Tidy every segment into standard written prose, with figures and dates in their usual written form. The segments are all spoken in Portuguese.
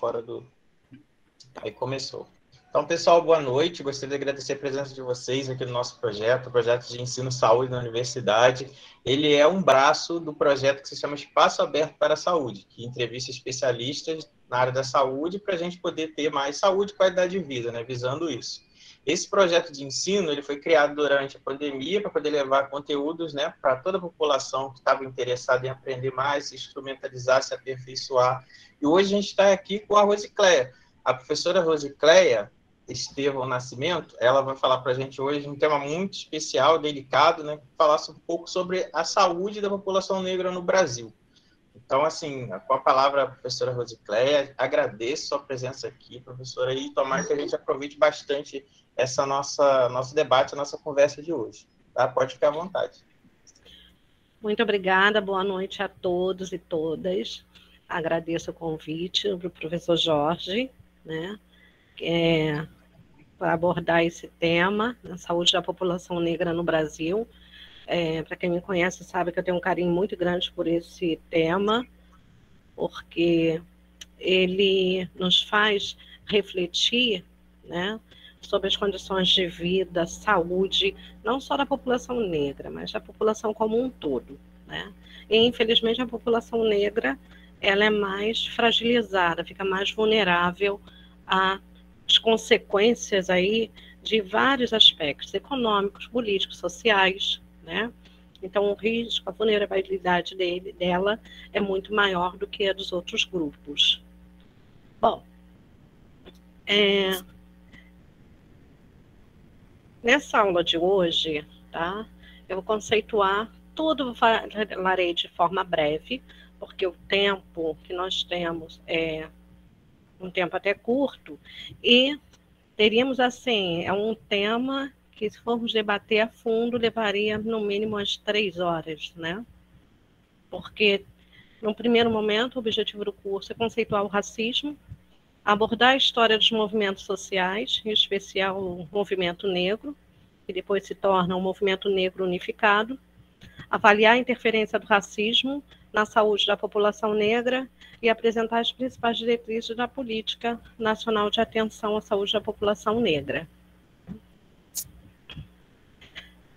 fora do... Aí começou. Então, pessoal, boa noite. Gostaria de agradecer a presença de vocês aqui no nosso projeto, o projeto de ensino saúde na universidade. Ele é um braço do projeto que se chama Espaço Aberto para a Saúde, que entrevista especialistas na área da saúde para a gente poder ter mais saúde e qualidade de vida, né, visando isso. Esse projeto de ensino ele foi criado durante a pandemia para poder levar conteúdos, né, para toda a população que estava interessada em aprender mais, se instrumentalizar, se aperfeiçoar. E hoje a gente está aqui com a Rosicléia. A professora Rosicléia Estevão Nascimento, ela vai falar para a gente hoje um tema muito especial, delicado, né, falar um pouco sobre a saúde da população negra no Brasil. Então, assim, com a palavra, a professora Rosicléia, agradeço a sua presença aqui, professora, e tomara que a gente aproveite bastante essa nosso debate, a nossa conversa de hoje. Tá? Pode ficar à vontade. Muito obrigada, boa noite a todos e todas. Agradeço o convite do professor Jorge, né, para abordar esse tema, a saúde da população negra no Brasil. Para quem me conhece sabe que eu tenho um carinho muito grande por esse tema, porque ele nos faz refletir, né, sobre as condições de vida, saúde, não só da população negra, mas da população como um todo, né? E, infelizmente, a população negra ela é mais fragilizada, fica mais vulnerável às consequências aí de vários aspectos econômicos, políticos, sociais, né? Então, o risco, a vulnerabilidade dela é muito maior do que a dos outros grupos. Bom, nessa aula de hoje, tá, eu vou conceituar tudo, falarei de forma breve, porque o tempo que nós temos é um tempo até curto, e teríamos, assim, um tema que, se formos debater a fundo, levaria no mínimo umas 3 horas, né? Porque, no primeiro momento, o objetivo do curso é conceituar o racismo, abordar a história dos movimentos sociais, em especial o movimento negro, que depois se torna um movimento negro unificado, avaliar a interferência do racismo na saúde da população negra e apresentar as principais diretrizes da Política Nacional de Atenção à Saúde da População Negra.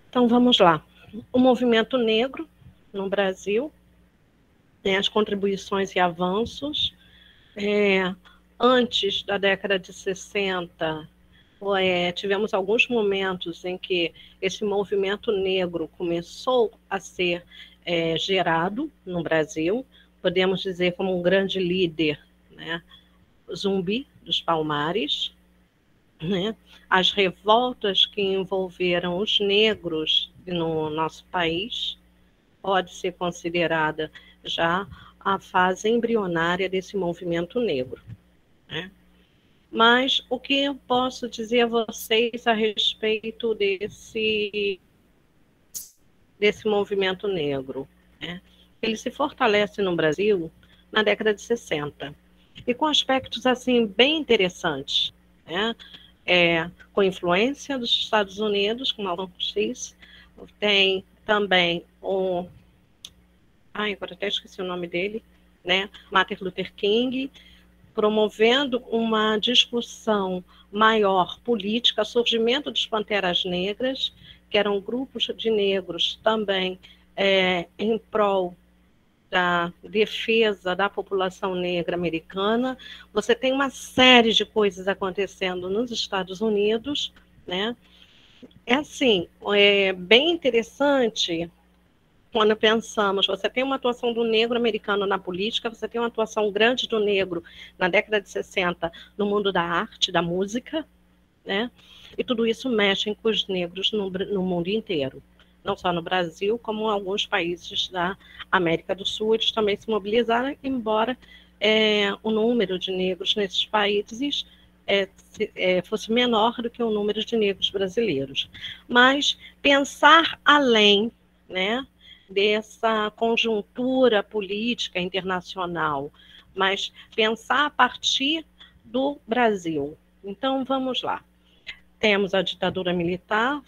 Então, vamos lá. O movimento negro no Brasil, as contribuições e avanços. Antes da década de 60, tivemos alguns momentos em que esse movimento negro começou a ser gerado no Brasil, podemos dizer como um grande líder, né, Zumbi dos Palmares, né, as revoltas que envolveram os negros no nosso país, pode ser considerada já a fase embrionária desse movimento negro, né? Mas o que eu posso dizer a vocês a respeito desse movimento negro, né? Ele se fortalece no Brasil na década de 60, e com aspectos assim bem interessantes, né? Com influência dos Estados Unidos, com Malcolm X, tem também agora até esqueci o nome dele, né? Martin Luther King, promovendo uma discussão maior política, surgimento dos Panteras Negras, que eram grupos de negros também em prol da defesa da população negra americana. Você tem uma série de coisas acontecendo nos Estados Unidos, né? Assim, bem interessante. Quando pensamos, você tem uma atuação do negro americano na política, você tem uma atuação grande do negro na década de 60 no mundo da arte, da música, né? E tudo isso mexe com os negros no mundo inteiro. Não só no Brasil, como em alguns países da América do Sul, eles também se mobilizaram, embora o número de negros nesses países fosse menor do que o número de negros brasileiros. Mas pensar além, né, dessa conjuntura política internacional, mas pensar a partir do Brasil. Então, vamos lá. Temos a ditadura militar,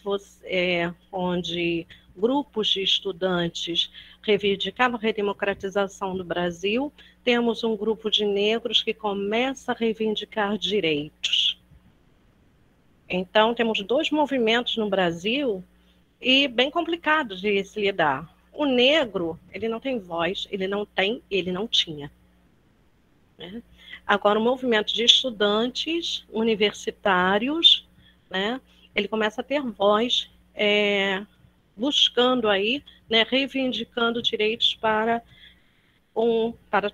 onde grupos de estudantes reivindicavam a redemocratização do Brasil, temos um grupo de negros que começa a reivindicar direitos. Então, temos dois movimentos no Brasil e bem complicados de se lidar. O negro, ele não tem voz, ele não tinha. Né? Agora, o movimento de estudantes universitários, né, ele começa a ter voz, buscando aí, né, reivindicando direitos para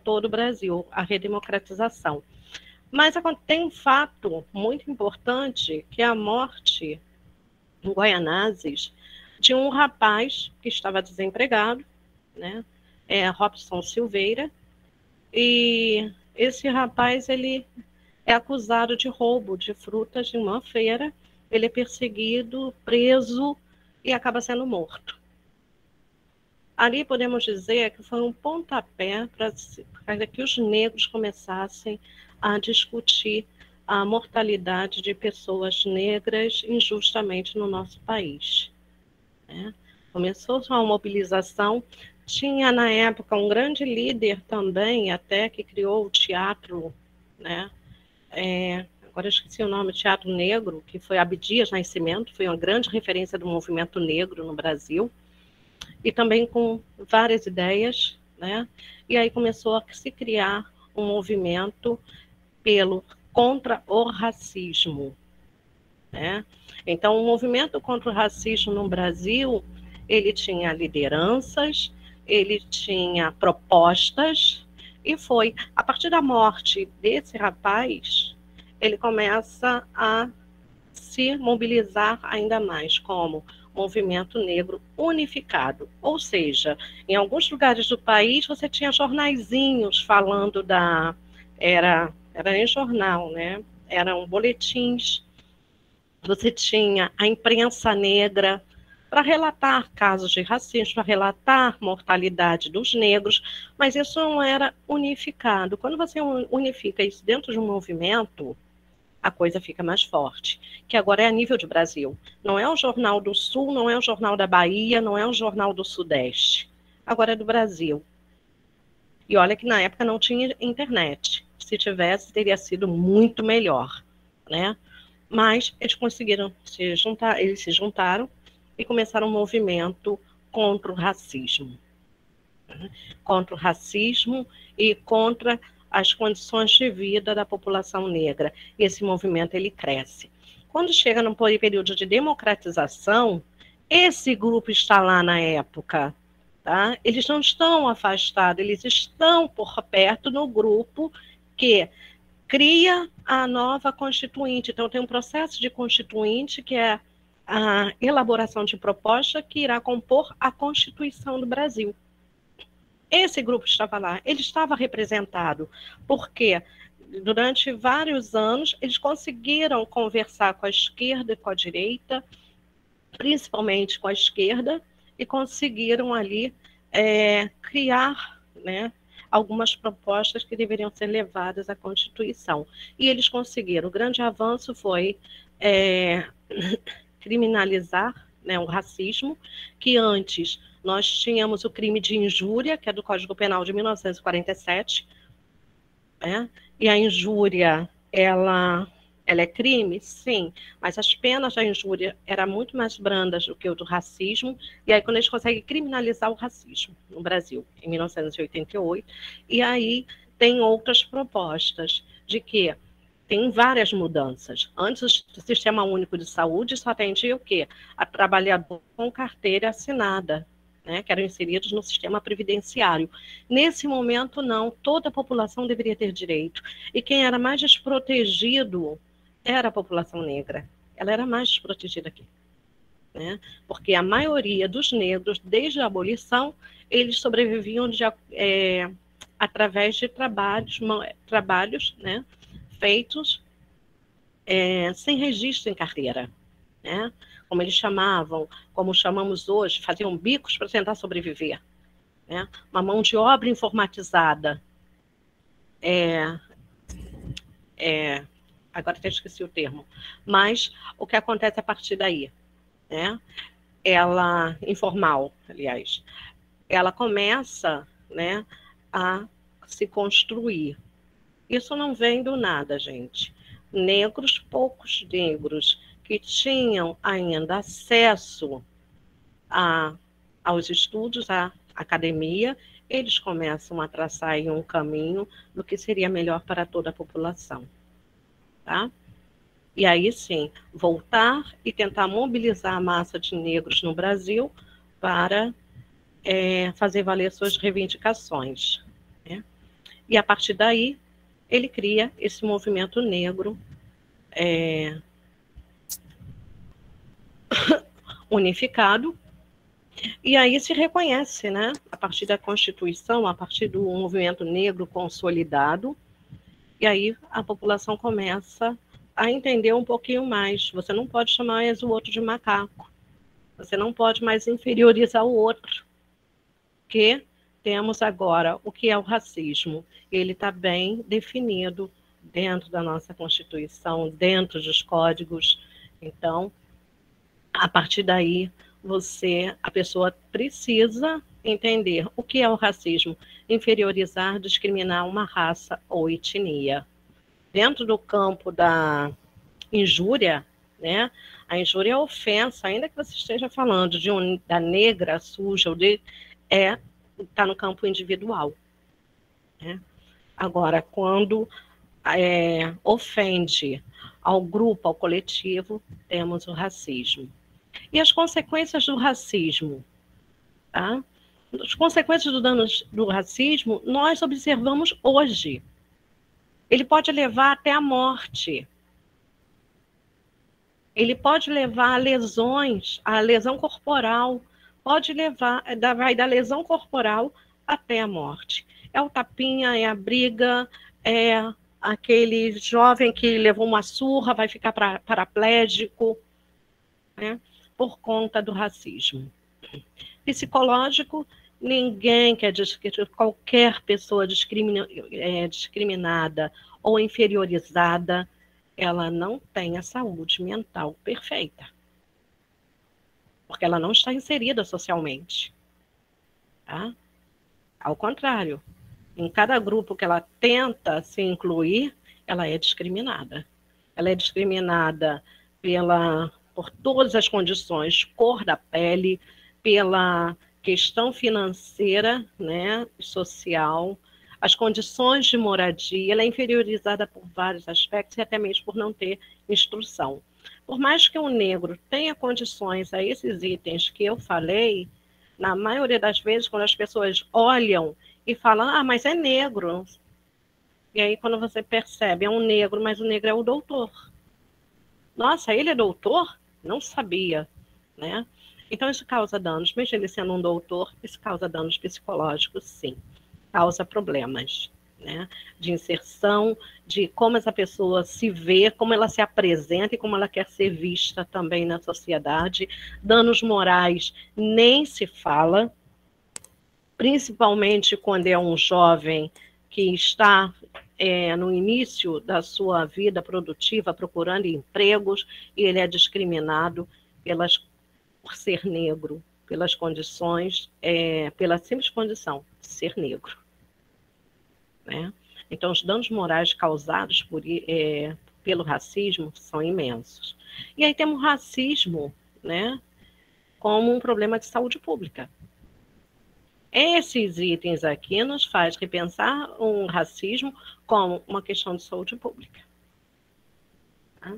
todo o Brasil, a redemocratização. Mas tem um fato muito importante, que é a morte em Guaianazes de um rapaz que estava desempregado, né, Robson Silveira, e esse rapaz ele é acusado de roubo de frutas em uma feira, ele é perseguido, preso e acaba sendo morto. Ali podemos dizer que foi um pontapé para que os negros começassem a discutir a mortalidade de pessoas negras injustamente no nosso país. Né? Começou uma mobilização, tinha na época um grande líder também, até que criou o teatro, né? Agora eu esqueci o nome, Teatro Negro, que foi Abdias Nascimento, foi uma grande referência do movimento negro no Brasil, e também com várias ideias, né? E aí começou a se criar um movimento contra o racismo, né? Então, o movimento contra o racismo no Brasil, ele tinha lideranças, ele tinha propostas, e foi a partir da morte desse rapaz, ele começa a se mobilizar ainda mais como movimento negro unificado. Ou seja, em alguns lugares do país você tinha jornaizinhos falando era nem jornal, né? Eram boletins. Você tinha a imprensa negra para relatar casos de racismo, para relatar mortalidade dos negros, mas isso não era unificado. Quando você unifica isso dentro de um movimento, a coisa fica mais forte, que agora é a nível de Brasil. Não é o Jornal do Sul, não é o Jornal da Bahia, não é o Jornal do Sudeste. Agora é do Brasil. E olha que na época não tinha internet. Se tivesse, teria sido muito melhor, né? Mas eles conseguiram se juntar, eles se juntaram e começaram um movimento contra o racismo. Contra o racismo e contra as condições de vida da população negra. Esse movimento ele cresce. Quando chega no período de democratização, esse grupo está lá na época, tá? Eles não estão afastados, eles estão por perto no grupo que cria a nova Constituinte. Então, tem um processo de Constituinte que é a elaboração de proposta que irá compor a Constituição do Brasil. Esse grupo estava lá, ele estava representado, porque durante vários anos eles conseguiram conversar com a esquerda e com a direita, principalmente com a esquerda, e conseguiram ali criar, né, algumas propostas que deveriam ser levadas à Constituição. E eles conseguiram. O grande avanço foi criminalizar, né, o racismo, que antes nós tínhamos o crime de injúria, que é do Código Penal de 1947, né? E a injúria, ela é crime? Sim, mas as penas da injúria eram muito mais brandas do que o do racismo, e aí quando eles conseguem criminalizar o racismo no Brasil, em 1988, e aí tem outras propostas de que tem várias mudanças. Antes, o Sistema Único de Saúde só atendia o quê? A trabalhador com carteira assinada, né, que eram inseridos no sistema previdenciário. Nesse momento, não. Toda a população deveria ter direito. E quem era mais desprotegido era a população negra. Ela era mais desprotegida aqui. Né? Porque a maioria dos negros, desde a abolição, eles sobreviviam através de trabalhos, né, feitos sem registro em carteira, né? Como eles chamavam, como chamamos hoje, faziam bicos para tentar sobreviver, né? Uma mão de obra informatizada. Agora até esqueci o termo. Mas o que acontece a partir daí, né? ela, informal, aliás, ela começa, né, a se construir. Isso não vem do nada, gente. Negros, poucos negros que tinham ainda acesso aos estudos, à academia, eles começam a traçar aí um caminho do que seria melhor para toda a população. Tá? E aí sim, voltar e tentar mobilizar a massa de negros no Brasil para fazer valer suas reivindicações. Né? E a partir daí, ele cria esse movimento negro unificado, e aí se reconhece, né, a partir da Constituição, a partir do movimento negro consolidado, e aí a população começa a entender um pouquinho mais. Você não pode chamar mais o outro de macaco, você não pode mais inferiorizar o outro, porque temos agora o que é o racismo. Ele está bem definido dentro da nossa Constituição, dentro dos códigos. Então, a partir daí, a pessoa precisa entender o que é o racismo: inferiorizar, discriminar uma raça ou etnia. Dentro do campo da injúria, né? A injúria é a ofensa, ainda que você esteja falando da negra suja, está no campo individual. Né? Agora, quando ofende ao grupo, ao coletivo, temos o racismo. E as consequências do racismo? Tá? As consequências do racismo nós observamos hoje. Ele pode levar até a morte. Ele pode levar a lesões, a lesão corporal, vai da lesão corporal até a morte. É o tapinha, é a briga, é aquele jovem que levou uma surra, vai ficar paraplégico, né, por conta do racismo. Psicológico, ninguém quer que qualquer pessoa discriminada ou inferiorizada, ela não tem a saúde mental perfeita, porque ela não está inserida socialmente. Tá? Ao contrário, em cada grupo que ela tenta se incluir, ela é discriminada. Ela é discriminada por todas as condições, cor da pele, pela questão financeira, né, social, as condições de moradia. Ela é inferiorizada por vários aspectos e até mesmo por não ter instrução. Por mais que um negro tenha condições a esses itens que eu falei, na maioria das vezes, quando as pessoas olham e falam, mas é negro. E aí, quando você percebe, é um negro, mas o negro é o doutor. Nossa, ele é doutor? Não sabia, né? Então, isso causa danos. Mesmo ele sendo um doutor, isso causa danos psicológicos, sim. Causa problemas, né? De inserção, de como essa pessoa se vê, como ela se apresenta e como ela quer ser vista também na sociedade. Danos morais nem se fala, principalmente quando é um jovem que está no início da sua vida produtiva, procurando empregos, e ele é discriminado por ser negro, pelas condições, pela simples condição de ser negro. Né? Então, os danos morais causados pelo racismo são imensos. E aí temos o racismo, né, como um problema de saúde pública. Esses itens aqui nos faz repensar um racismo como uma questão de saúde pública. Tá?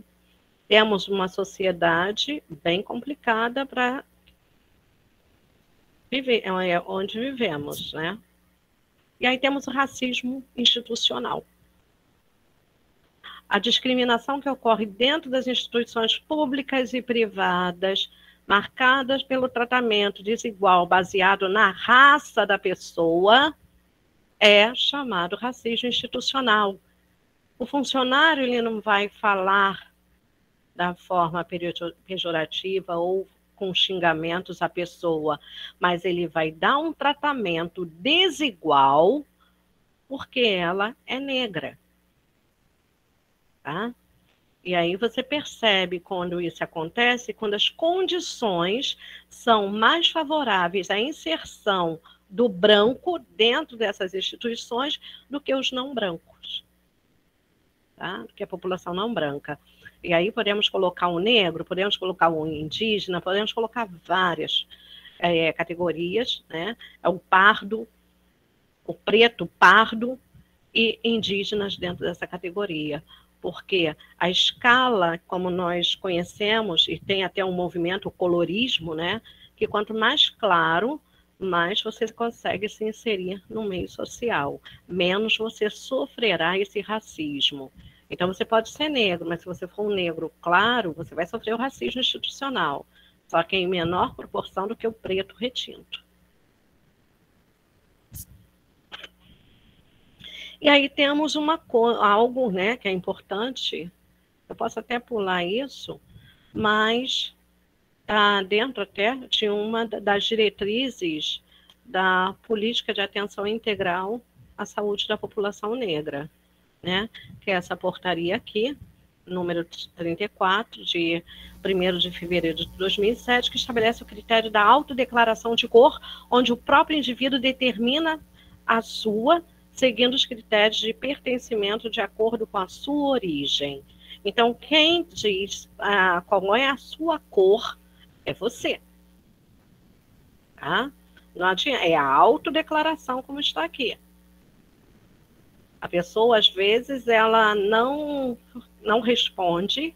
Temos uma sociedade bem complicada para viver, onde vivemos, né? E aí temos o racismo institucional. A discriminação que ocorre dentro das instituições públicas e privadas, marcadas pelo tratamento desigual baseado na raça da pessoa, é chamado racismo institucional. O funcionário ele não vai falar da forma pejorativa ou com xingamentos à pessoa, mas ele vai dar um tratamento desigual porque ela é negra. Tá? E aí você percebe quando isso acontece, quando as condições são mais favoráveis à inserção do branco dentro dessas instituições do que os não brancos, tá? Do que a população não branca. E aí podemos colocar um negro, podemos colocar um indígena, podemos colocar várias categorias, né? É o pardo, o preto, pardo e indígenas dentro dessa categoria. Porque a escala, como nós conhecemos, e tem até um movimento, o colorismo, né? Que quanto mais claro, mais você consegue se inserir no meio social, menos você sofrerá esse racismo. Então, você pode ser negro, mas se você for um negro claro, você vai sofrer o racismo institucional, só que em menor proporção do que o preto retinto. E aí temos algo, né, que é importante, eu posso até pular isso, mas está dentro até de uma das diretrizes da política de atenção integral à saúde da população negra, né, que é essa portaria aqui, número 34, de 1º de fevereiro de 2007, que estabelece o critério da autodeclaração de cor, onde o próprio indivíduo determina a sua, seguindo os critérios de pertencimento de acordo com a sua origem. Então, quem diz qual é a sua cor é você. Tá? Não adianta, é a autodeclaração, como está aqui. A pessoa, às vezes, ela não responde,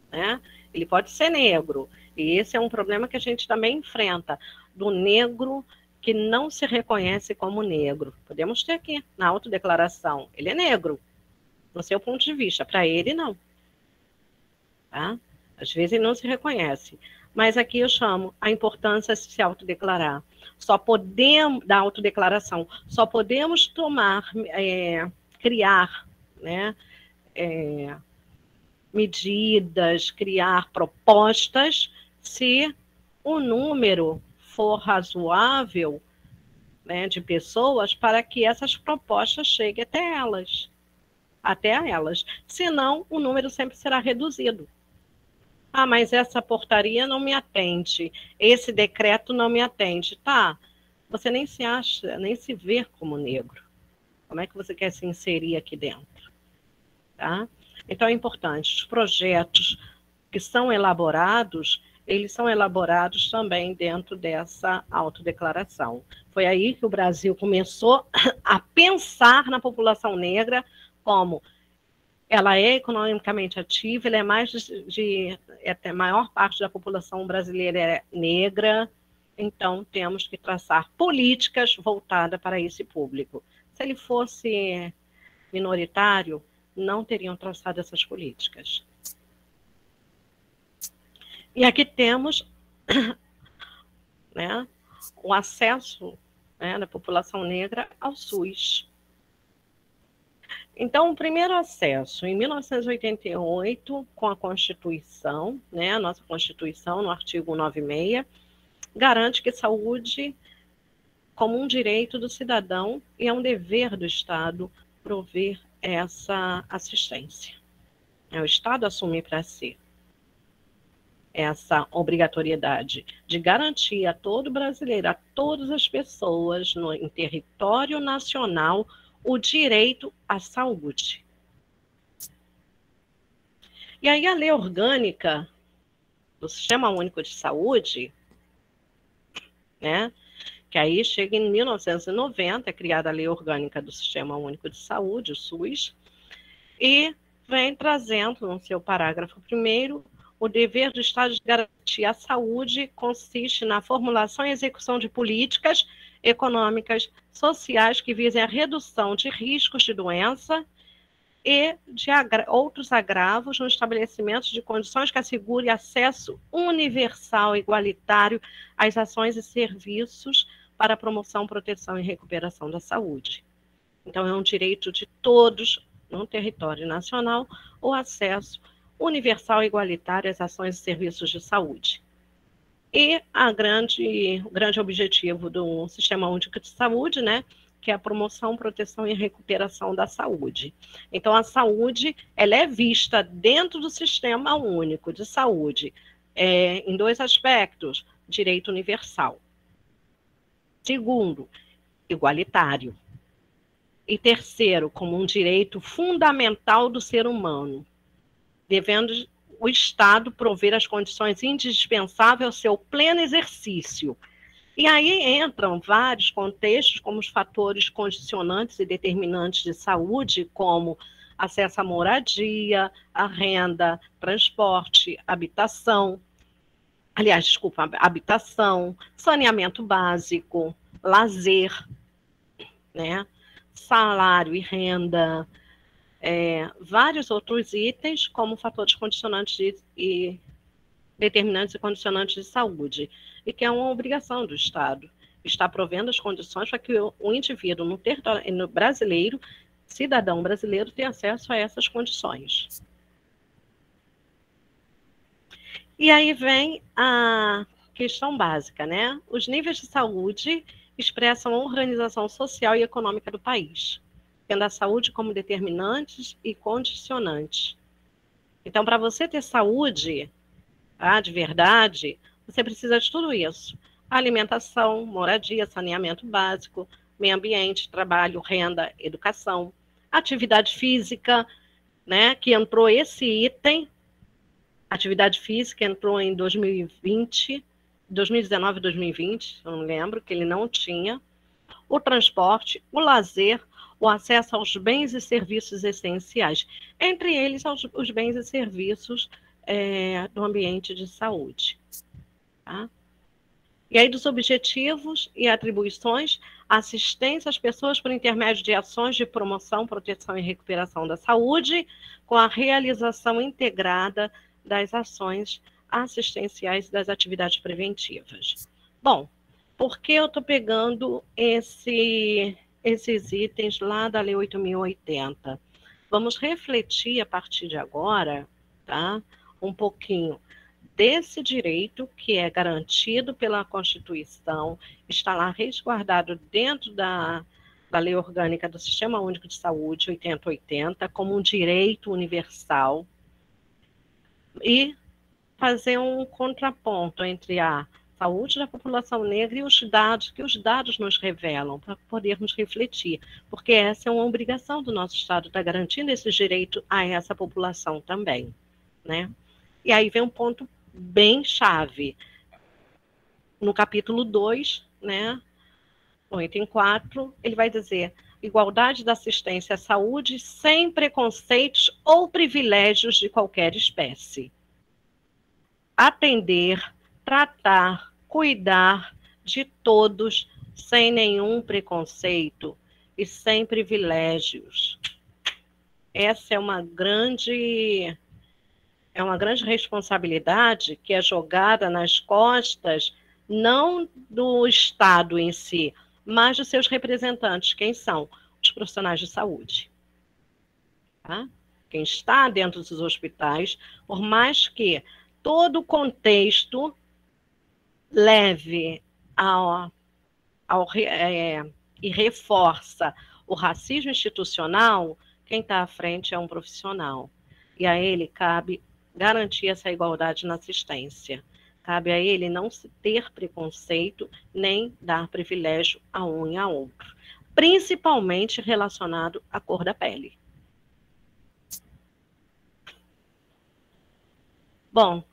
né? Ele pode ser negro, e esse é um problema que a gente também enfrenta, do negro que não se reconhece como negro. Podemos ter aqui, na autodeclaração, ele é negro, no seu ponto de vista, para ele, não. Tá? Às vezes ele não se reconhece. Mas aqui eu chamo a importância de se autodeclarar. Da autodeclaração, só podemos criar, né, medidas, criar propostas, se o número for razoável, né, de pessoas para que essas propostas cheguem até elas. Senão, o número sempre será reduzido. Ah, mas essa portaria não me atende, esse decreto não me atende. Tá, você nem se acha, nem se vê como negro. Como é que você quer se inserir aqui dentro? Tá? Então, é importante, os projetos que são elaborados, eles são elaborados também dentro dessa autodeclaração. Foi aí que o Brasil começou a pensar na população negra como ela é economicamente ativa, ela é a maior parte da população brasileira é negra, então temos que traçar políticas voltadas para esse público. Se ele fosse minoritário, não teriam traçado essas políticas. E aqui temos, né, o acesso, né, da população negra ao SUS. Então, o primeiro acesso, em 1988, com a Constituição, né, a nossa Constituição, no artigo 96, garante que saúde como um direito do cidadão e é um dever do Estado prover essa assistência. O Estado assume para si essa obrigatoriedade de garantir a todo brasileiro, a todas as pessoas em território nacional, o direito à saúde. E aí a Lei Orgânica do Sistema Único de Saúde, né, que aí chega em 1990, é criada a Lei Orgânica do Sistema Único de Saúde, o SUS, e vem trazendo no seu parágrafo 1º o dever do Estado de garantir a saúde consiste na formulação e execução de políticas econômicas, sociais que visem a redução de riscos de doença e de outros agravos no estabelecimento de condições que assegurem acesso universal e igualitário às ações e serviços para a promoção, proteção e recuperação da saúde. Então, é um direito de todos, no território nacional, o acesso universal e igualitário às ações e serviços de saúde. E o grande objetivo do Sistema Único de Saúde, né, que é a promoção, proteção e recuperação da saúde. Então, a saúde, ela é vista dentro do Sistema Único de Saúde, em dois aspectos: direito universal. Segundo, igualitário. E terceiro, como um direito fundamental do ser humano, devendo o Estado prover as condições indispensáveis ao seu pleno exercício. E aí entram vários contextos, como os fatores condicionantes e determinantes de saúde, como acesso à moradia, à renda, transporte, habitação, saneamento básico, lazer, né, salário e renda, vários outros itens, como fatores condicionantes e determinantes e condicionantes de saúde, e que é uma obrigação do Estado estar provendo as condições para que o indivíduo no brasileiro, cidadão brasileiro, tenha acesso a essas condições. E aí vem a questão básica, né? Os níveis de saúde expressam a organização social e econômica do país, tendo a saúde como determinantes e condicionantes. Então, para você ter saúde, de verdade, você precisa de tudo isso: alimentação, moradia, saneamento básico, meio ambiente, trabalho, renda, educação, atividade física, né, que entrou esse item. Atividade física entrou em 2020, 2019 e 2020, eu não lembro, que ele não tinha. O transporte, o lazer, o acesso aos bens e serviços essenciais, entre eles os bens e serviços do ambiente de saúde. Tá? E aí, dos objetivos e atribuições, assistência às pessoas por intermédio de ações de promoção, proteção e recuperação da saúde, com a realização integrada das ações assistenciais e das atividades preventivas. Bom, por que eu estou pegando esses itens lá da Lei 8.080? Vamos refletir a partir de agora, tá, um pouquinho desse direito que é garantido pela Constituição, está lá resguardado dentro da Lei Orgânica do Sistema Único de Saúde, 8080, como um direito universal, e fazer um contraponto entre a saúde da população negra e os dados que os dados nos revelam, para podermos refletir, porque essa é uma obrigação do nosso Estado, estar garantindo esse direito a essa população também, né? E aí vem um ponto bem chave. No capítulo 2, né, no item 4, ele vai dizer: igualdade da assistência à saúde sem preconceitos ou privilégios de qualquer espécie. Atender, tratar, cuidar de todos sem nenhum preconceito e sem privilégios. Essa é uma grande responsabilidade que é jogada nas costas, não do Estado em si, mas dos seus representantes. Quem são? Os profissionais de saúde. Tá? Quem está dentro dos hospitais, por mais que todo o contexto leve e reforça o racismo institucional, quem está à frente é um profissional. E a ele cabe garantir essa igualdade na assistência. Cabe a ele não se ter preconceito, nem dar privilégio a um e a outro, principalmente relacionado à cor da pele. Bom,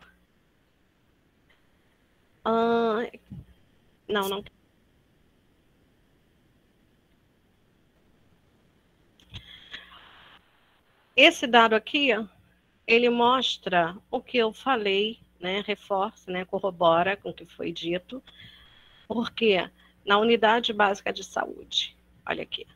não. Esse dado aqui, ele mostra o que eu falei, né, reforça, né, corrobora com o que foi dito, porque na unidade básica de saúde, olha aqui,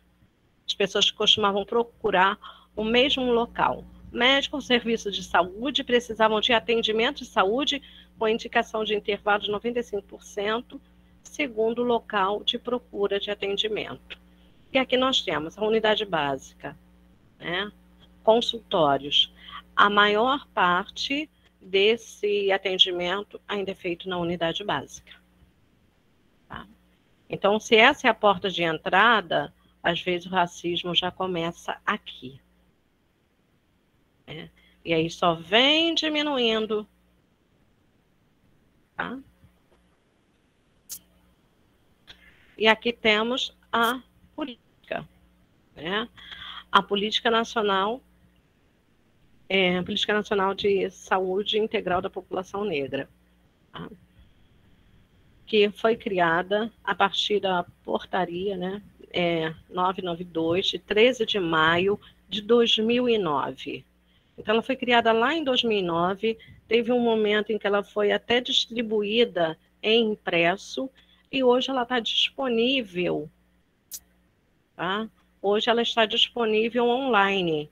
as pessoas costumavam procurar o mesmo local. Médico ou serviço de saúde precisavam de atendimento de saúde com indicação de intervalo de 95%, segundo o local de procura de atendimento. E aqui nós temos a unidade básica, né, consultórios. A maior parte desse atendimento ainda é feito na unidade básica. Tá? Então, se essa é a porta de entrada, às vezes o racismo já começa aqui. Né? E aí só vem diminuindo. Tá? E aqui temos a política. Né? A Política Nacional de Saúde Integral da População Negra, tá? Que foi criada a partir da portaria, né, 992, de 13 de maio de 2009. Então, ela foi criada lá em 2009, teve um momento em que ela foi até distribuída em impresso, e hoje ela está disponível, tá? Hoje ela está disponível online,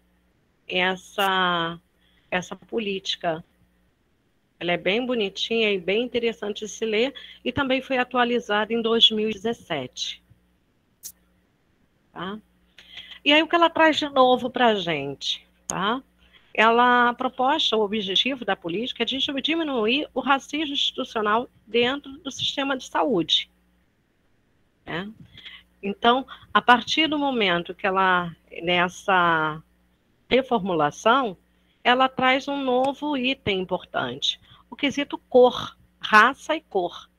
essa política. Ela é bem bonitinha e bem interessante de se ler, e também foi atualizada em 2017. Tá? E aí, o que ela traz de novo para a gente? Tá? A proposta, o objetivo da política é de diminuir o racismo institucional dentro do sistema de saúde. Né? Então, a partir do momento que nessa reformulação, ela traz um novo item importante, o quesito cor, raça e cor,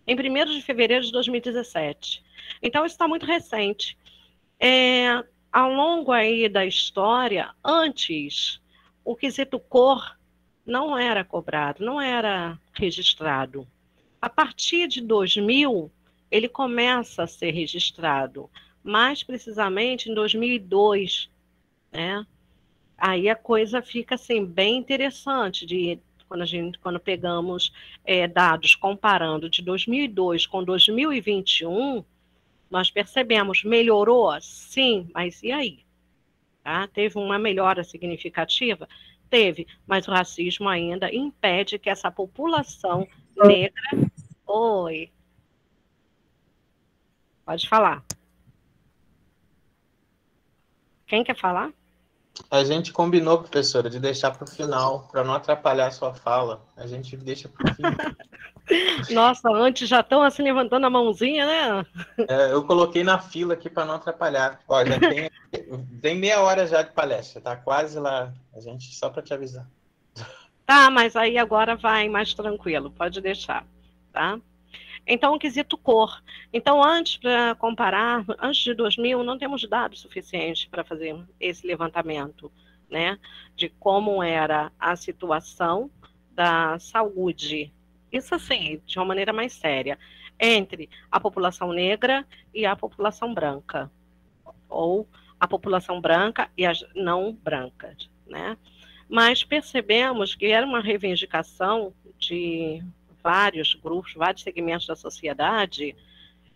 em 1º de fevereiro de 2017. Então, isso está muito recente. Ao longo aí da história, antes, o quesito cor não era cobrado, não era registrado. A partir de 2000, ele começa a ser registrado, mais precisamente em 2002, né? Aí a coisa fica assim, bem interessante, quando pegamos dados comparando de 2002 com 2021, nós percebemos, melhorou? Sim, mas e aí? Tá? Teve uma melhora significativa? Teve, mas o racismo ainda impede que essa população negra... Oi. Pode falar. Quem quer falar? A gente combinou, professora, de deixar para o final, para não atrapalhar a sua fala. A gente deixa para o fim. Nossa, antes já estão assim levantando a mãozinha, né? Eu coloquei na fila aqui para não atrapalhar. Ó, já tem meia hora já de palestra, tá quase lá. A gente, só para te avisar. Tá, mas aí agora vai mais tranquilo, pode deixar, tá? Então, o quesito cor. Então, antes, para comparar, antes de 2000, não temos dados suficientes para fazer esse levantamento, né? De como era a situação da saúde. Isso, assim, de uma maneira mais séria, entre a população negra e a população branca, ou a população branca e as não brancas, né? Mas percebemos que era uma reivindicação de vários grupos, vários segmentos da sociedade,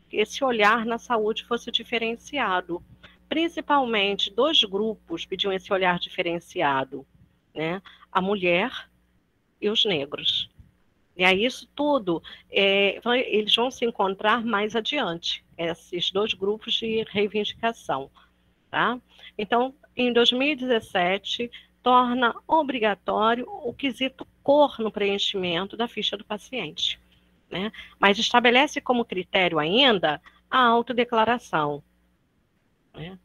que esse olhar na saúde fosse diferenciado. Principalmente, 2 grupos pediam esse olhar diferenciado, né? A mulher e os negros. E aí isso tudo, eles vão se encontrar mais adiante, esses 2 grupos de reivindicação. Tá? Então, em 2017, torna obrigatório o quesito cor no preenchimento da ficha do paciente, né? Mas estabelece como critério ainda a autodeclaração, né?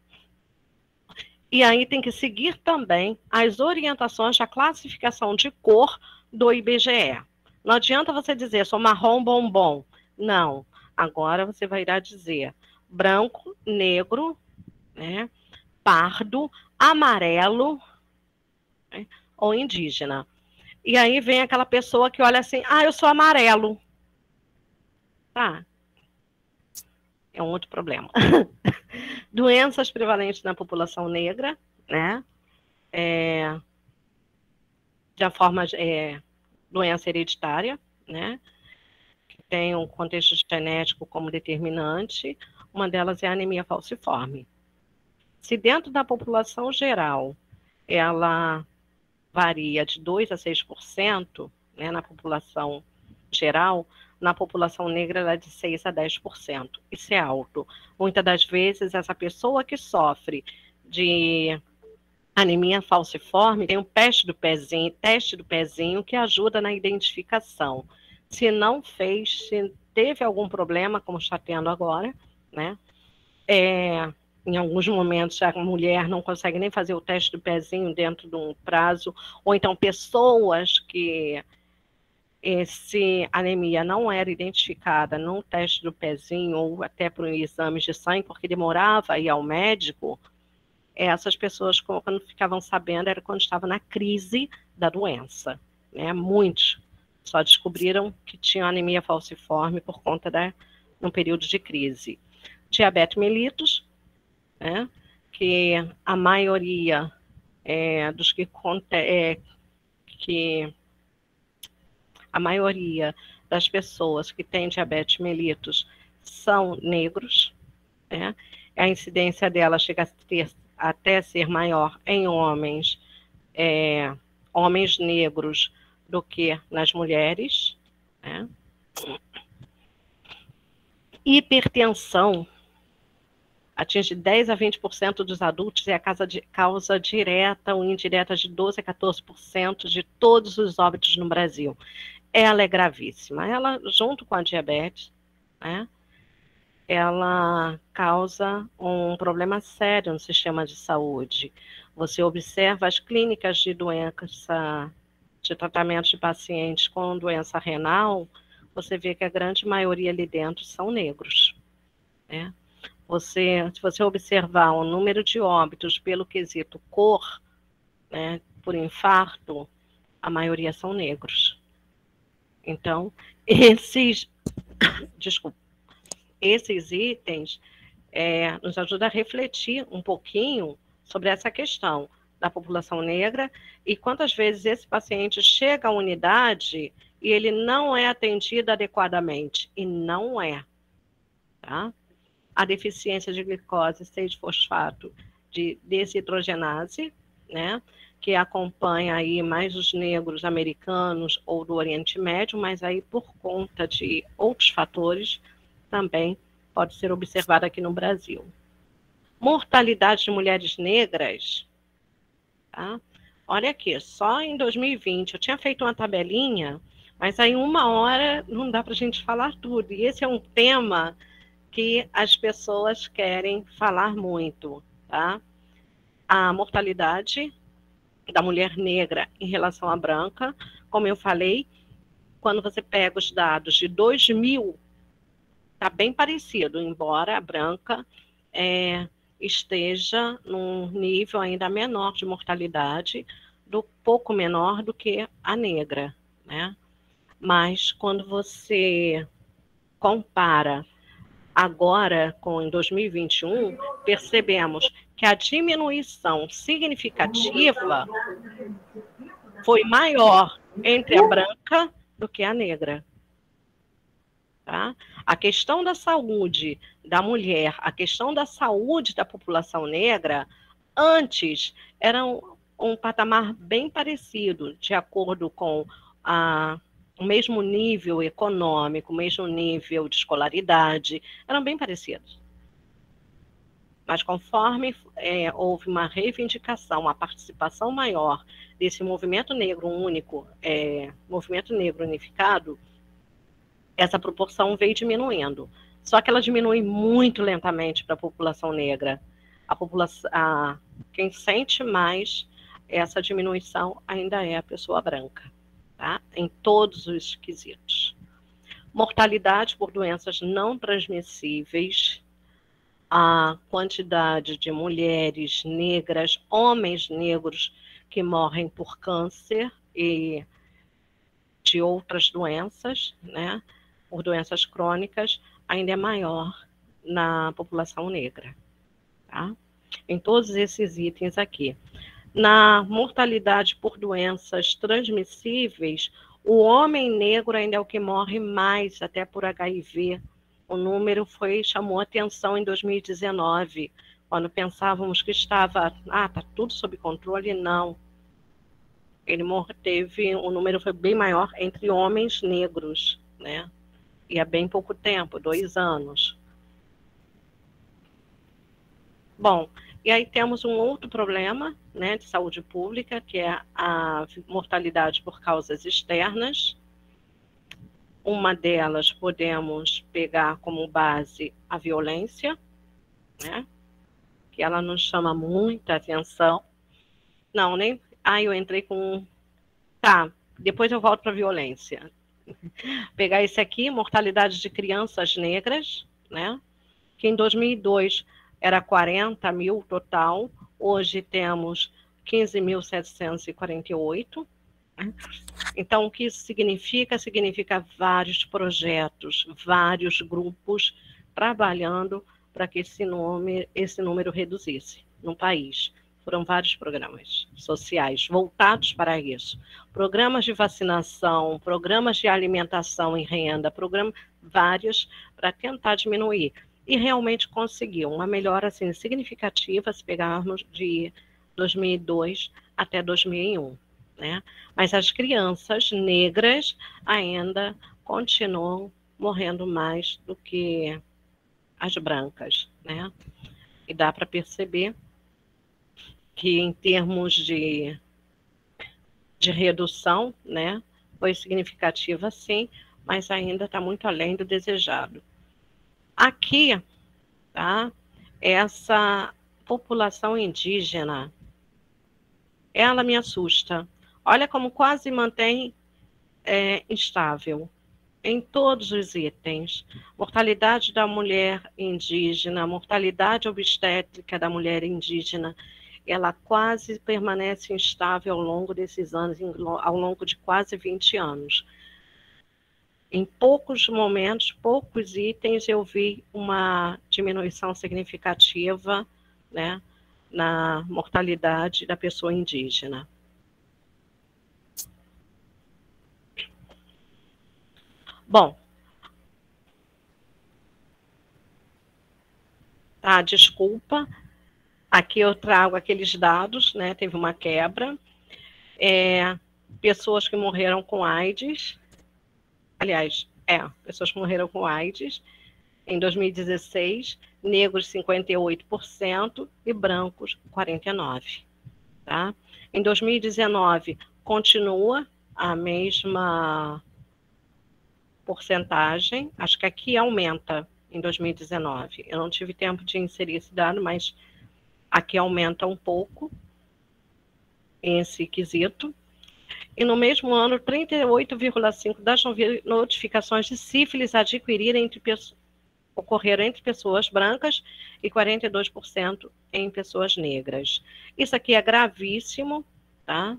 E aí tem que seguir também as orientações da classificação de cor do IBGE. Não adianta você dizer, sou marrom bombom. Não. Agora você vai irá dizer branco, negro, né? Pardo, amarelo, né? Ou indígena. E aí vem aquela pessoa que olha assim, eu sou amarelo. Tá. É um outro problema. Doenças prevalentes na população negra, né? De forma doença hereditária, né? Que tem um contexto genético como determinante. Uma delas é a anemia falciforme. Se dentro da população geral ela varia de 2% a 6%, né, na população geral, na população negra ela é de 6% a 10%. Isso é alto. Muitas das vezes, essa pessoa que sofre de anemia falciforme tem um teste do pezinho que ajuda na identificação. Se não fez, se teve algum problema, como está tendo agora, né, Em alguns momentos, a mulher não consegue nem fazer o teste do pezinho dentro de um prazo, ou então pessoas que se anemia não era identificada no teste do pezinho, ou até por exames de sangue, porque demorava a ir ao médico, essas pessoas, quando ficavam sabendo, era quando estava na crise da doença. Né? Muitos só descobriram que tinham anemia falciforme por conta num período de crise. Diabetes mellitus, né? Que a maioria dos que a maioria das pessoas que têm diabetes mellitus são negros, né? A incidência dela chega até ser maior em homens negros do que nas mulheres, né? Hipertensão atinge 10 a 20% dos adultos e é a causa direta ou indireta de 12 a 14% de todos os óbitos no Brasil. Ela é gravíssima. Ela, junto com a diabetes, né, ela causa um problema sério no sistema de saúde. Você observa as clínicas de doença, de tratamento de pacientes com doença renal, você vê que a grande maioria ali dentro são negros, né? Se você observar o número de óbitos pelo quesito cor, né, por infarto, a maioria são negros. Então, esses itens nos ajudam a refletir um pouquinho sobre essa questão da população negra e quantas vezes esse paciente chega à unidade e ele não é atendido adequadamente. E não é, tá? A deficiência de glicose 6-fosfato de desidrogenase, né, que acompanha aí mais os negros americanos ou do Oriente Médio, mas aí por conta de outros fatores também pode ser observado aqui no Brasil. Mortalidade de mulheres negras, tá? Olha aqui, só em 2020, eu tinha feito uma tabelinha, mas aí 1 hora não dá para a gente falar tudo, e esse é um tema que as pessoas querem falar muito, tá? A mortalidade da mulher negra em relação à branca, como eu falei, quando você pega os dados de 2000, está bem parecido, embora a branca esteja num nível ainda menor de mortalidade, pouco menor do que a negra, né? Mas quando você compara agora, em 2021, percebemos que a diminuição significativa foi maior entre a branca do que a negra. Tá? A questão da saúde da mulher, a questão da saúde da população negra, antes era um patamar bem parecido, de acordo com o mesmo nível econômico, o mesmo nível de escolaridade, eram bem parecidos. Mas conforme houve uma reivindicação, uma participação maior desse movimento negro único, movimento negro unificado, essa proporção veio diminuindo. Só que ela diminui muito lentamente para a população negra. Quem sente mais essa diminuição ainda é a pessoa branca, tá? Em todos os quesitos. Mortalidade por doenças não transmissíveis, a quantidade de mulheres negras, homens negros que morrem por câncer e de outras doenças, né, por doenças crônicas, ainda é maior na população negra, tá? Em todos esses itens aqui. Na mortalidade por doenças transmissíveis, o homem negro ainda é o que morre mais, até por HIV. O número chamou atenção em 2019, quando pensávamos que estava, tá tudo sob controle, não. O número foi bem maior entre homens negros, né? E há bem pouco tempo, 2 anos. Bom, e aí temos um outro problema, né, de saúde pública, que é a mortalidade por causas externas. Uma delas podemos pegar como base a violência, né? que ela nos chama muita atenção. Não, nem... eu entrei com... Tá, depois eu volto para a violência. Pegar esse aqui, mortalidade de crianças negras, né? Que em 2002 era 40 mil total, hoje temos 15.748. Então, o que isso significa? Significa vários projetos, vários grupos trabalhando para que esse número reduzisse no país. Foram vários programas sociais voltados para isso. Programas de vacinação, programas de alimentação e renda, vários para tentar diminuir. E realmente conseguiu uma melhora assim, significativa, se pegarmos de 2002 até 2001. Né? Mas as crianças negras ainda continuam morrendo mais do que as brancas. Né? E dá para perceber que em termos de redução, né, foi significativa sim, mas ainda está muito além do desejado. Aqui, tá, essa população indígena, ela me assusta. Olha como quase mantém instável em todos os itens. Mortalidade da mulher indígena, mortalidade obstétrica da mulher indígena, ela quase permanece instável ao longo desses anos, ao longo de quase 20 anos. Em poucos momentos, poucos itens, eu vi uma diminuição significativa, né, na mortalidade da pessoa indígena. Bom, tá, desculpa. Aqui eu trago aqueles dados, né? Teve uma quebra. Pessoas que morreram com AIDS. Aliás, pessoas que morreram com AIDS. Em 2016, negros 58% e brancos 49%. Tá? Em 2019, continua a mesma porcentagem. Acho que aqui aumenta em 2019. Eu não tive tempo de inserir esse dado, mas aqui aumenta um pouco esse quesito. E no mesmo ano, 38,5% das notificações de sífilis ocorreram entre pessoas brancas e 42% em pessoas negras. Isso aqui é gravíssimo, tá?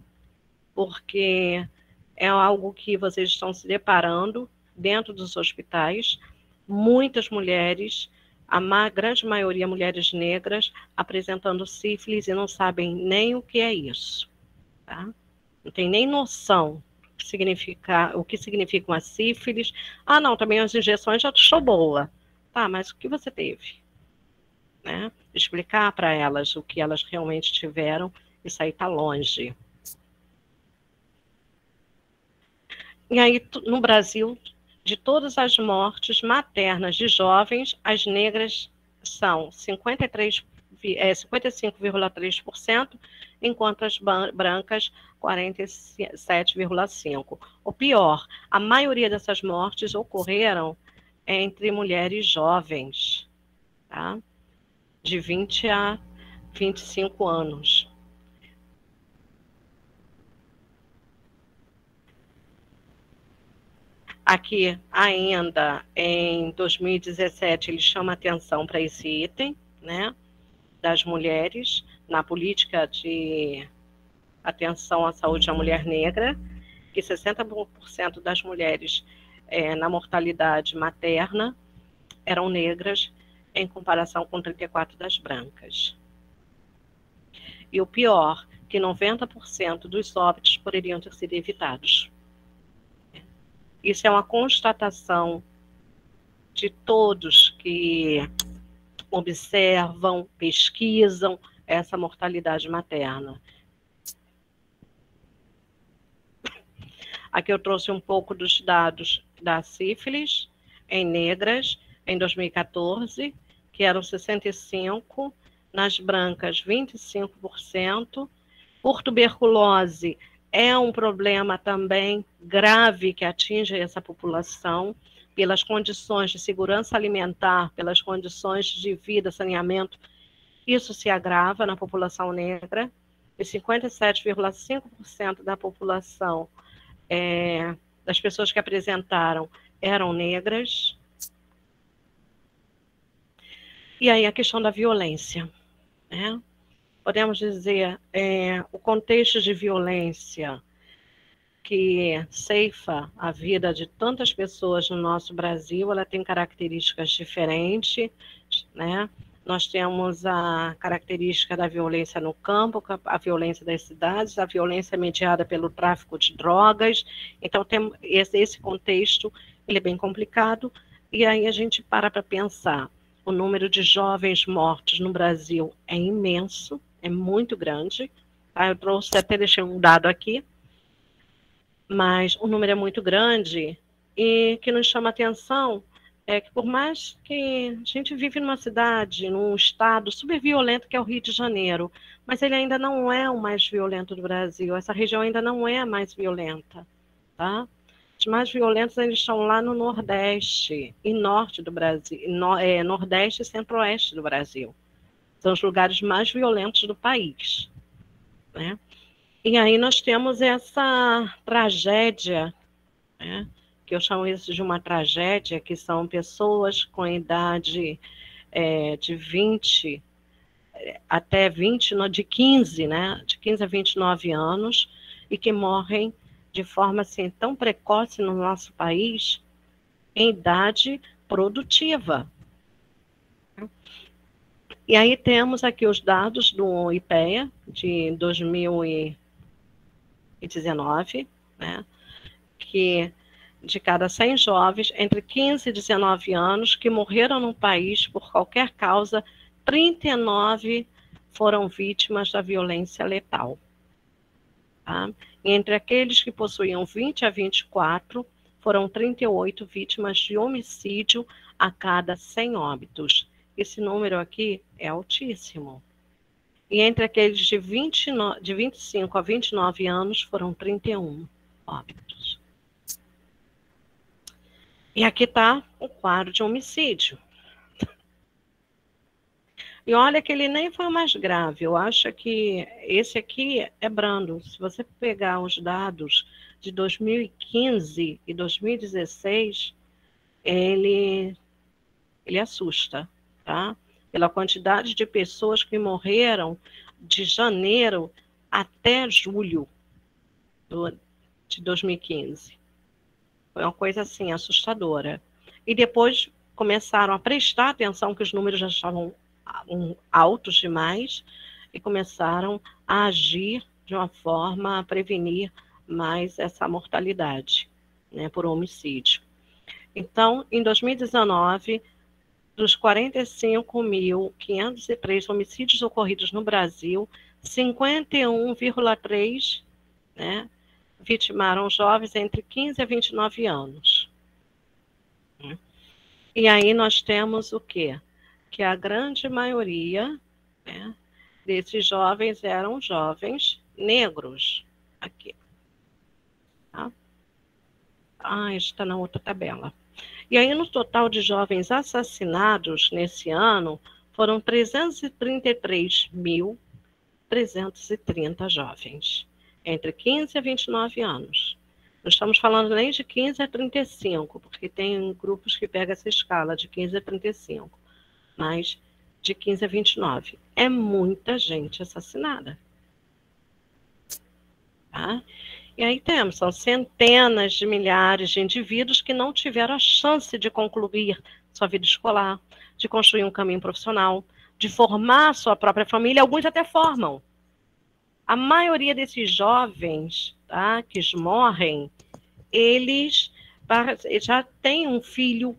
Porque é algo que vocês estão se deparando dentro dos hospitais. Muitas mulheres, a grande maioria mulheres negras, apresentando sífilis e não sabem nem o que é isso, tá? Não tem nem noção o que significa uma sífilis. Não, também as injeções já estou boa. Tá, mas o que você teve? Né? Explicar para elas o que elas realmente tiveram, isso aí está longe. E aí, no Brasil, de todas as mortes maternas de jovens, as negras são 55,3%, enquanto as brancas 47,5%. O pior, a maioria dessas mortes ocorreram entre mulheres jovens, tá? De 20 a 25 anos. Aqui, ainda em 2017, ele chama atenção para esse item, né, das mulheres, na política de atenção à saúde da mulher negra, que 60% das mulheres na mortalidade materna eram negras, em comparação com 34% das brancas. E o pior, que 90% dos óbitos poderiam ter sido evitados. Isso é uma constatação de todos que observam, pesquisam essa mortalidade materna. Aqui eu trouxe um pouco dos dados da sífilis em negras em 2014, que eram 65%, nas brancas 25%. Por tuberculose, é um problema também grave que atinge essa população, pelas condições de segurança alimentar, pelas condições de vida, saneamento Isso se agrava na população negra, e 57,5% da população, das pessoas que apresentaram, eram negras. E aí a questão da violência, né? Podemos dizer, o contexto de violência que ceifa a vida de tantas pessoas no nosso Brasil, ela tem características diferentes, né? Nós temos a característica da violência no campo, a violência das cidades, a violência mediada pelo tráfico de drogas. Então, tem esse contexto, ele é bem complicado, e aí a gente para pensar. O número de jovens mortos no Brasil é imenso, é muito grande. Tá? Eu trouxe, até deixei um dado aqui, mas o número é muito grande, e que nos chama a atenção é que, por mais que a gente vive numa cidade, num estado super violento que é o Rio de Janeiro, mas ele ainda não é o mais violento do Brasil, essa região ainda não é a mais violenta, tá? Os mais violentos eles estão lá no Nordeste e Norte do Brasil, Nordeste e Centro-Oeste do Brasil. São os lugares mais violentos do país, né? E aí nós temos essa tragédia, né? Que eu chamo isso de uma tragédia, que são pessoas com idade de 20 até 20, de 15, né? De 15 a 29 anos, e que morrem de forma assim tão precoce no nosso país, em idade produtiva. E aí temos aqui os dados do IPEA de 2019, né? Que de cada 100 jovens entre 15 e 19 anos que morreram no país por qualquer causa, 39 foram vítimas da violência letal. Tá? E entre aqueles que possuíam 20 a 24, foram 38 vítimas de homicídio a cada 100 óbitos. Esse número aqui é altíssimo. E entre aqueles de 25 a 29 anos, foram 31 óbitos. E aqui está o quadro de homicídio. E olha que ele nem foi o mais grave. Eu acho que esse aqui é brando. Se você pegar os dados de 2015 e 2016, ele assusta, tá? Pela quantidade de pessoas que morreram de janeiro até julho de 2015. Foi uma coisa assim assustadora. E depois começaram a prestar atenção que os números já estavam altos demais e começaram a agir de uma forma a prevenir mais essa mortalidade, né, por homicídio. Então, em 2019, dos 45.503 homicídios ocorridos no Brasil, 51,3, né, vitimaram jovens entre 15 a 29 anos. E aí nós temos o quê? Que a grande maioria, né, desses jovens eram jovens negros. Aqui. Tá? Está na outra tabela. E aí, no total de jovens assassinados nesse ano, foram 333.330 jovens, entre 15 a 29 anos. Não estamos falando nem de 15 a 35, porque tem grupos que pegam essa escala de 15 a 35, mas de 15 a 29. É muita gente assassinada. Tá? E aí são centenas de milhares de indivíduos que não tiveram a chance de concluir sua vida escolar, de construir um caminho profissional, de formar sua própria família. Alguns até formam. A maioria desses jovens, tá, que morrem, eles já têm um filho,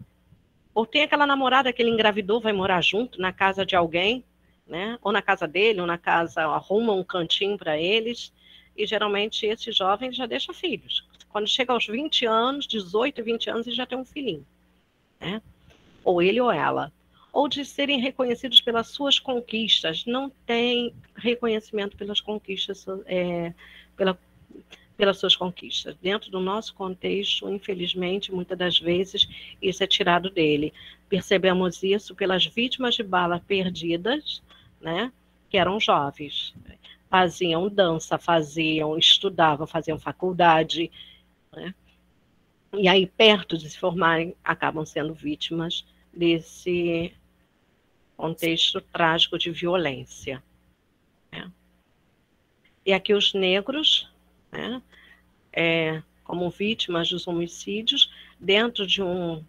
ou tem aquela namorada que ele engravidou, vai morar junto na casa de alguém, né? Ou na casa dele, ou na casa, arruma um cantinho para eles. E geralmente esses jovens já deixam filhos. Quando chega aos 20 anos, 18, 20 anos, ele já tem um filhinho, né? Ou ele ou ela. Ou de serem reconhecidos pelas suas conquistas. Não tem reconhecimento pelas conquistas, pelas suas conquistas. Dentro do nosso contexto, infelizmente, muitas das vezes, isso é tirado dele. Percebemos isso pelas vítimas de bala perdidas, né? Que eram jovens. Faziam dança, estudavam, faziam faculdade, né? E aí, perto de se formarem, acabam sendo vítimas desse contexto trágico de violência, né? E aqui os negros, né, como vítimas dos homicídios, dentro de um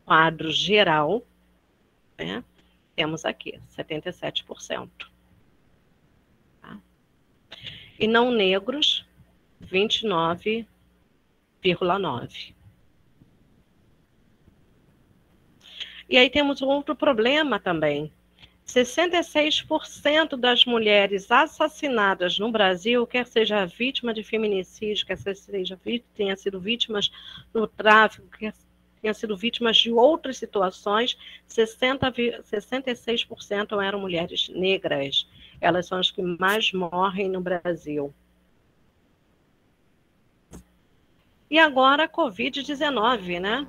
quadro geral, né, temos aqui 77%. Tá? E não negros, 29,9%. E aí temos um outro problema também. 66% das mulheres assassinadas no Brasil, quer seja vítima de feminicídio, quer seja tenha sido vítimas do tráfico, quer tenha sido vítimas de outras situações, 66% eram mulheres negras. Elas são as que mais morrem no Brasil. E agora a Covid-19, né?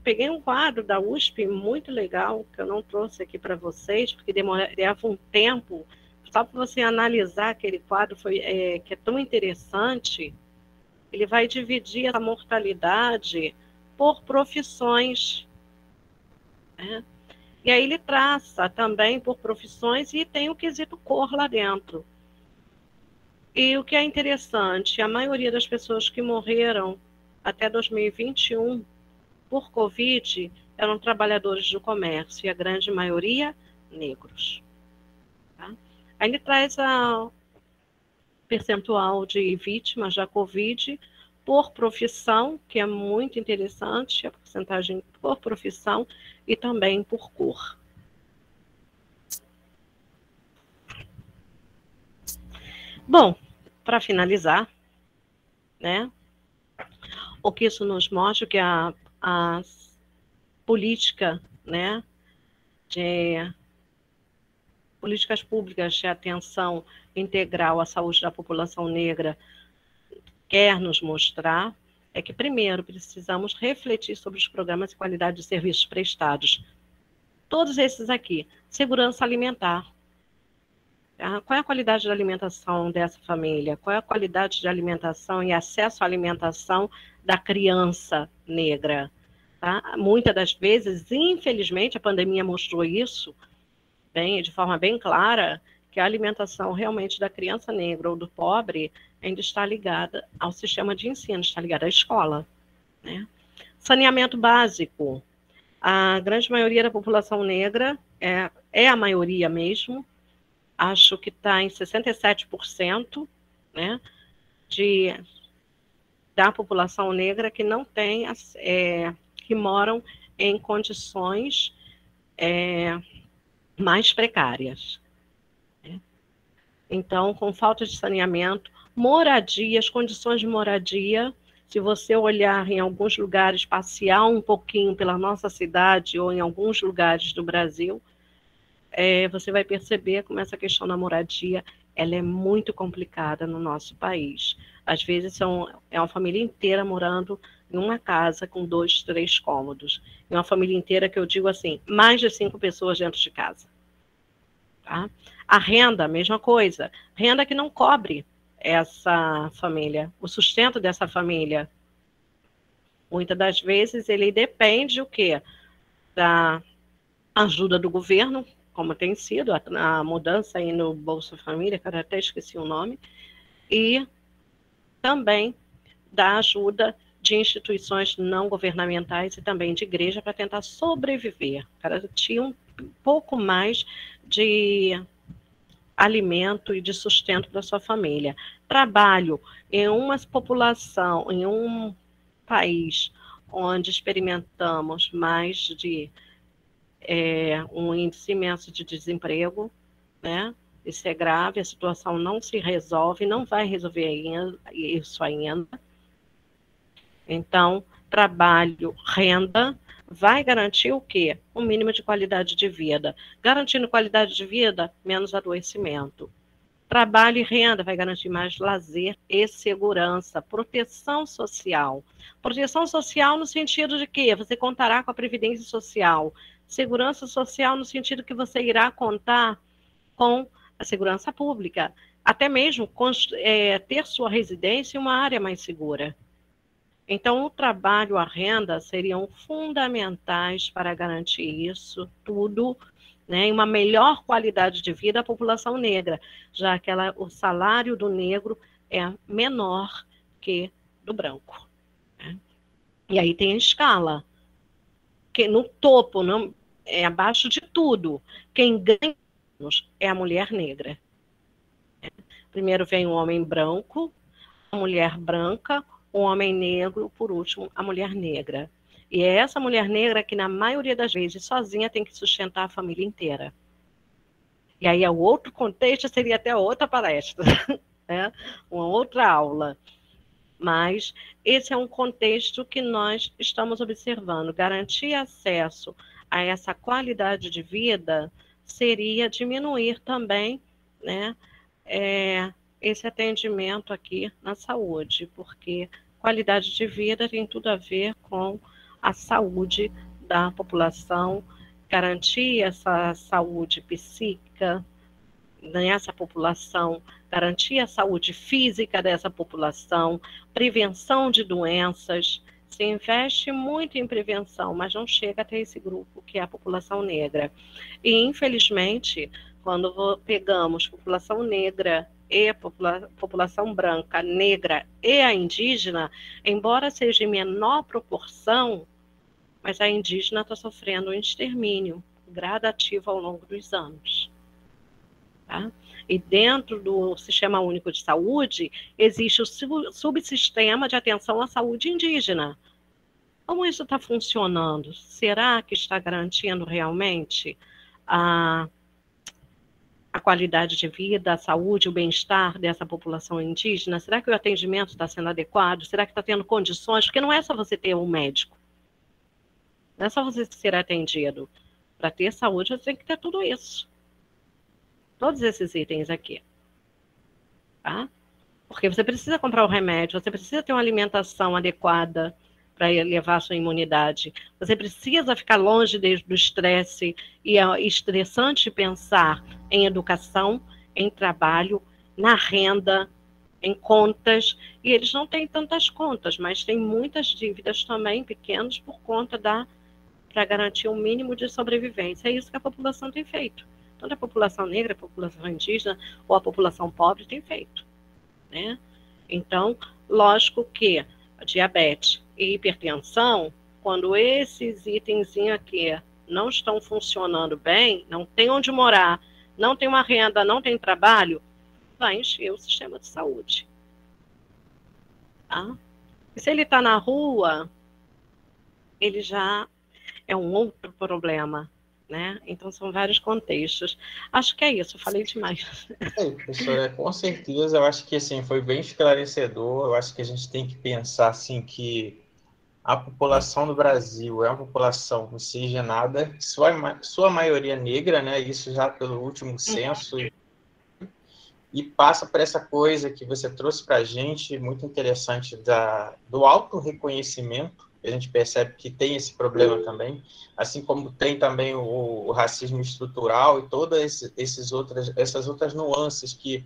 Peguei um quadro da USP muito legal, que eu não trouxe aqui para vocês, porque demorava um tempo, só para você analisar aquele quadro, que é tão interessante. Ele vai dividir essa mortalidade por profissões, né? E aí ele traça também por profissões e tem o quesito cor lá dentro. E o que é interessante, a maioria das pessoas que morreram até 2021 por Covid, eram trabalhadores do comércio, e a grande maioria, negros. Tá? Aí ele traz a percentual de vítimas da Covid por profissão, que é muito interessante, a porcentagem por profissão e também por cor. Bom, para finalizar, né, o que isso nos mostra que a política, né, de políticas públicas de atenção integral à saúde da população negra quer nos mostrar é que, primeiro, precisamos refletir sobre os programas e qualidade de serviços prestados. Todos esses aqui. Segurança alimentar. Qual é a qualidade da alimentação dessa família? Qual é a qualidade de alimentação e acesso à alimentação da criança negra? Tá? Muitas das vezes, infelizmente, a pandemia mostrou isso de forma bem clara, que a alimentação realmente da criança negra ou do pobre ainda está ligada ao sistema de ensino, está ligada à escola, né? Saneamento básico. A grande maioria da população negra, é a maioria mesmo, acho que está em 67%, né, da população negra que não tem, que moram em condições mais precárias. Né? Então, com falta de saneamento, moradia, as condições de moradia, se você olhar em alguns lugares, passear um pouquinho pela nossa cidade ou em alguns lugares do Brasil, você vai perceber como essa questão da moradia ela é muito complicada no nosso país. Às vezes é uma família inteira morando em uma casa com 2, 3 cômodos. E uma família inteira que eu digo assim, mais de 5 pessoas dentro de casa. Tá? A renda, a mesma coisa. Renda que não cobre essa família, o sustento dessa família. Muitas das vezes ele depende o quê? Da ajuda do governo, como tem sido a mudança aí no Bolsa Família, que eu até esqueci o nome, e também da ajuda de instituições não governamentais e também de igreja para tentar sobreviver, garantir um pouco mais de alimento e de sustento para sua família. Trabalho em uma população, em um país onde experimentamos mais de um índice imenso de desemprego, né? Isso é grave, a situação não se resolve, não vai resolver isso ainda. Então, trabalho, renda, vai garantir o quê? Um mínimo de qualidade de vida. Garantindo qualidade de vida, menos adoecimento. Trabalho e renda vai garantir mais lazer e segurança. Proteção social. Proteção social no sentido de que você contará com a Previdência Social, Segurança social no sentido que você irá contar com a segurança pública, até mesmo ter sua residência em uma área mais segura. Então, o trabalho, a renda seriam fundamentais para garantir isso tudo, né, e uma melhor qualidade de vida à população negra, já que o salário do negro é menor que do branco. Né? E aí tem a escala, que no topo, não, é abaixo de tudo, quem ganha é a mulher negra. Primeiro vem o homem branco, a mulher branca, o homem negro, por último, a mulher negra. E é essa mulher negra que, na maioria das vezes, sozinha tem que sustentar a família inteira. E aí, o outro contexto seria até outra palestra, né? Uma outra aula. Mas esse é um contexto que nós estamos observando. Garantir acesso a essa qualidade de vida seria diminuir também, né, esse atendimento aqui na saúde, porque qualidade de vida tem tudo a ver com a saúde da população, garantir essa saúde psíquica nessa população, garantir a saúde física dessa população, prevenção de doenças. Se investe muito em prevenção, mas não chega até esse grupo que é a população negra. E, infelizmente, quando pegamos população negra e população branca, negra e a indígena, embora seja em menor proporção, mas a indígena está sofrendo um extermínio gradativo ao longo dos anos. Tá? E dentro do Sistema Único de Saúde, existe o subsistema de atenção à saúde indígena. Como isso está funcionando? Será que está garantindo realmente a qualidade de vida, a saúde, o bem-estar dessa população indígena? Será que o atendimento está sendo adequado? Será que está tendo condições? Porque não é só você ter um médico. Não é só você ser atendido. Para ter saúde, você tem que ter tudo isso. Todos esses itens aqui. Tá? Porque você precisa comprar o remédio, você precisa ter uma alimentação adequada para elevar a sua imunidade. Você precisa ficar longe do estresse, e é estressante pensar em educação, em trabalho, na renda, em contas, e eles não têm tantas contas, mas têm muitas dívidas também, pequenas, por conta para garantir um mínimo de sobrevivência. É isso que a população tem feito. Tanto a população negra, a população indígena ou a população pobre tem feito. Né? Então, lógico que a diabetes e hipertensão, quando esses itens aqui não estão funcionando bem, não tem onde morar, não tem uma renda, não tem trabalho, vai encher o sistema de saúde. Tá? E se ele está na rua, ele já é um outro problema. Né? Então, são vários contextos. Acho que é isso, falei demais. Professora, com certeza, eu acho que assim, foi bem esclarecedor. Eu acho que a gente tem que pensar assim, que a população do Brasil é uma população miscigenada, sua maioria negra, né? Isso já pelo último censo, e passa por essa coisa que você trouxe para a gente, muito interessante, do autorreconhecimento. A gente percebe que tem esse problema também, assim como tem também o racismo estrutural e todas essas outras nuances que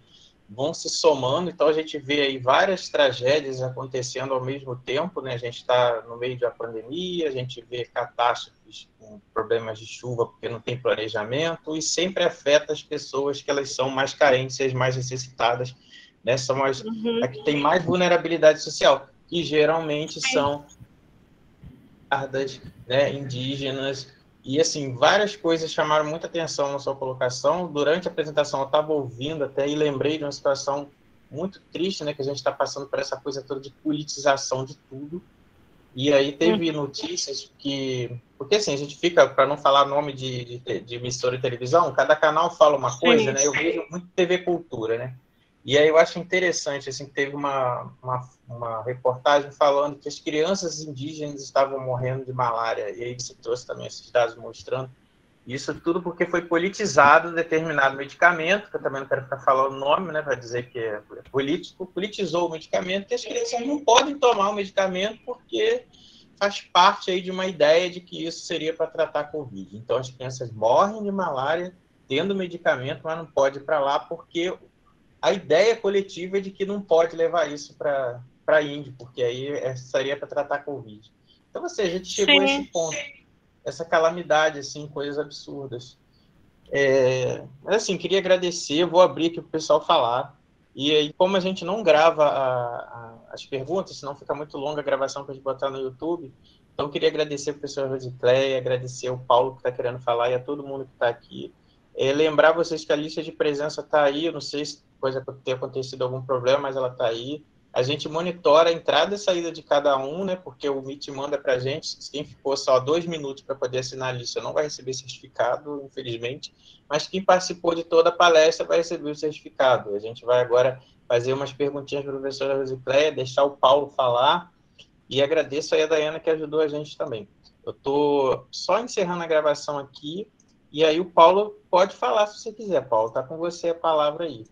vão se somando. Então, a gente vê aí várias tragédias acontecendo ao mesmo tempo, né? A gente está no meio de uma pandemia, a gente vê catástrofes com problemas de chuva porque não tem planejamento, e sempre afeta as pessoas que elas são mais carentes e as mais necessitadas, né? São as que têm mais vulnerabilidade social, que geralmente são né, indígenas, e assim, várias coisas chamaram muita atenção na sua colocação. Durante a apresentação eu estava ouvindo até e lembrei de uma situação muito triste, né, que a gente está passando por essa coisa toda de politização de tudo, e aí teve notícias que, porque assim, a gente fica, para não falar nome de emissora de televisão, cada canal fala uma coisa, né, eu vejo muito TV Cultura, né, e aí eu acho interessante, assim, que teve uma reportagem falando que as crianças indígenas estavam morrendo de malária, e aí você trouxe também esses dados mostrando isso tudo porque foi politizado determinado medicamento, que eu também não quero ficar falando o nome, né, para dizer que é político, politizou o medicamento, que as crianças não podem tomar o medicamento porque faz parte aí de uma ideia de que isso seria para tratar a Covid. Então, as crianças morrem de malária tendo medicamento, mas não pode ir para lá porque a ideia coletiva é de que não pode levar isso para a Índia, porque aí seria para tratar a Covid. Então, assim, a gente chegou a esse ponto, essa calamidade, assim, coisas absurdas. Mas, assim, queria agradecer, vou abrir aqui para o pessoal falar. E aí, como a gente não grava as perguntas, senão fica muito longa a gravação para a gente botar no YouTube, então queria agradecer o professor Rosicléia, agradecer o Paulo que está querendo falar e a todo mundo que está aqui. Lembrar vocês que a lista de presença está aí, eu não sei se pode ter acontecido algum problema, mas ela está aí. A gente monitora a entrada e saída de cada um, né? Porque o Meet manda para a gente. Quem ficou só 2 minutos para poder assinar a lista não vai receber certificado, infelizmente. Mas quem participou de toda a palestra vai receber o certificado. A gente vai agora fazer umas perguntinhas para a professora Rosicléia, deixar o Paulo falar. E agradeço aí a Daiana que ajudou a gente também. Eu estou só encerrando a gravação aqui. E aí o Paulo pode falar se você quiser, Paulo. Está com você a palavra aí.